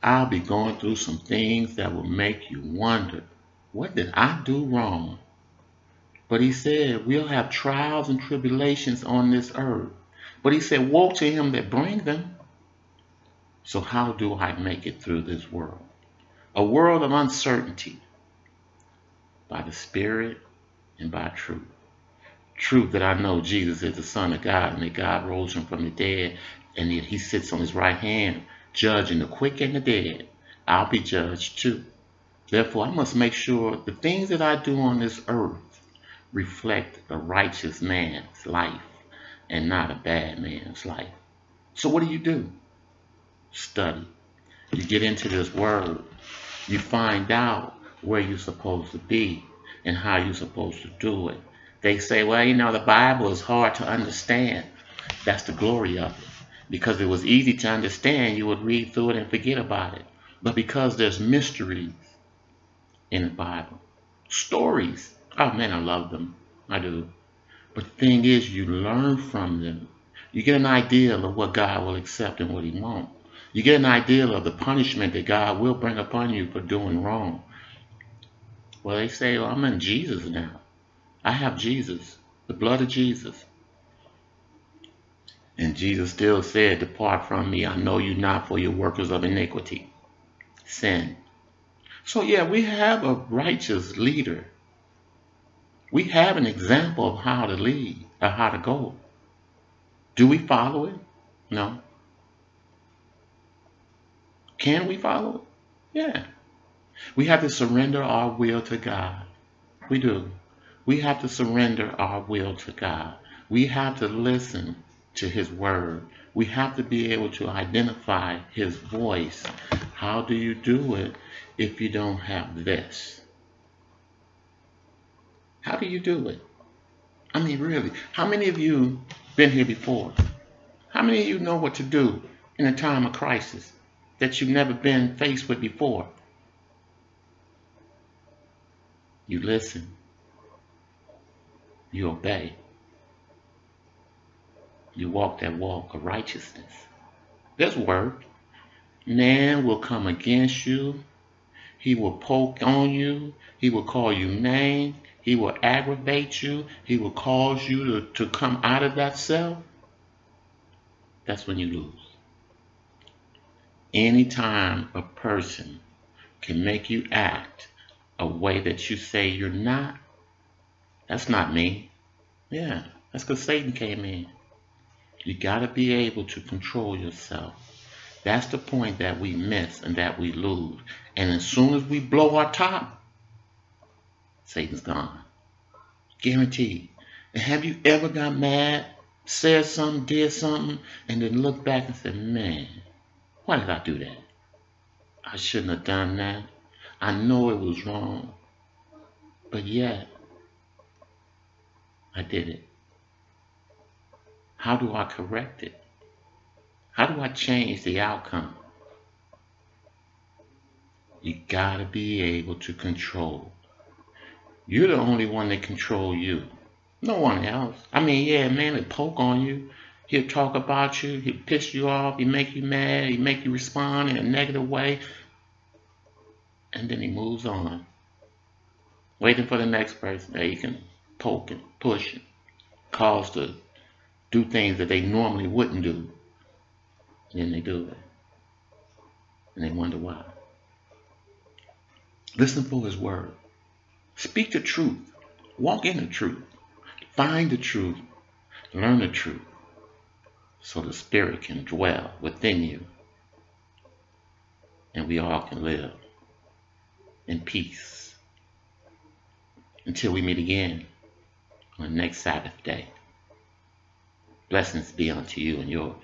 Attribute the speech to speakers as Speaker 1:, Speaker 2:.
Speaker 1: I'll be going through some things that will make you wonder, what did I do wrong? But he said, we'll have trials and tribulations on this earth. But he said, woe to him that bring them. So how do I make it through this world? A world of uncertainty, by the Spirit and by truth. Truth that I know Jesus is the Son of God and that God rose him from the dead and that he sits on his right hand judging the quick and the dead. I'll be judged too. Therefore, I must make sure the things that I do on this earth reflect a righteous man's life and not a bad man's life. So what do? Study. You get into this word. You find out where you're supposed to be and how you're supposed to do it. They say, well, the Bible is hard to understand. That's the glory of it. Because it was easy to understand, you would read through it and forget about it. But because there's mysteries in the Bible, stories, oh man, I love them. I do. But the thing is, you learn from them. You get an idea of what God will accept and what he won't. You get an idea of the punishment that God will bring upon you for doing wrong. Well, they say, well, I'm in Jesus now. I have Jesus, the blood of Jesus. And Jesus still said, depart from me, I know you not, for your workers of iniquity, sin. So yeah, we have a righteous leader. We have an example of how to lead, or how to go. Do we follow it? No. Can we follow it? Yeah. We have to surrender our will to God. We do. We have to surrender our will to God. We have to listen to his word. We have to be able to identify his voice. How do you do it if you don't have this? How do you do it? I mean, really, how many of you been here before? How many of you know what to do in a time of crisis that you've never been faced with before? You listen. You obey. You walk that walk of righteousness. There's work. Man will come against you. He will poke on you. He will call you names. He will aggravate you. He will cause you to come out of that self. That's when you lose. Anytime a person can make you act a way that you say you're not, that's not me. Yeah, that's because Satan came in. You got to be able to control yourself. That's the point that we miss and that we lose. And as soon as we blow our top, Satan's gone. Guaranteed. And have you ever got mad, said something, did something, and then looked back and said, man, why did I do that? I shouldn't have done that. I know it was wrong. But yet, I did it. How do I correct it? How do I change the outcome? You gotta be able to control. You're the only one that control you. No one else. I mean, yeah, man, he'll poke on you. He'll talk about you. He'll piss you off. He'll make you mad. He'll make you respond in a negative way. And then he moves on. Waiting for the next person that he can poke and push and cause to do things that they normally wouldn't do. And then they do it. And they wonder why. Listen for his word. Speak the truth. Walk in the truth. Find the truth. Learn the truth. So the Spirit can dwell within you. And we all can live in peace. Until we meet again on the next Sabbath day. Blessings be unto you and yours.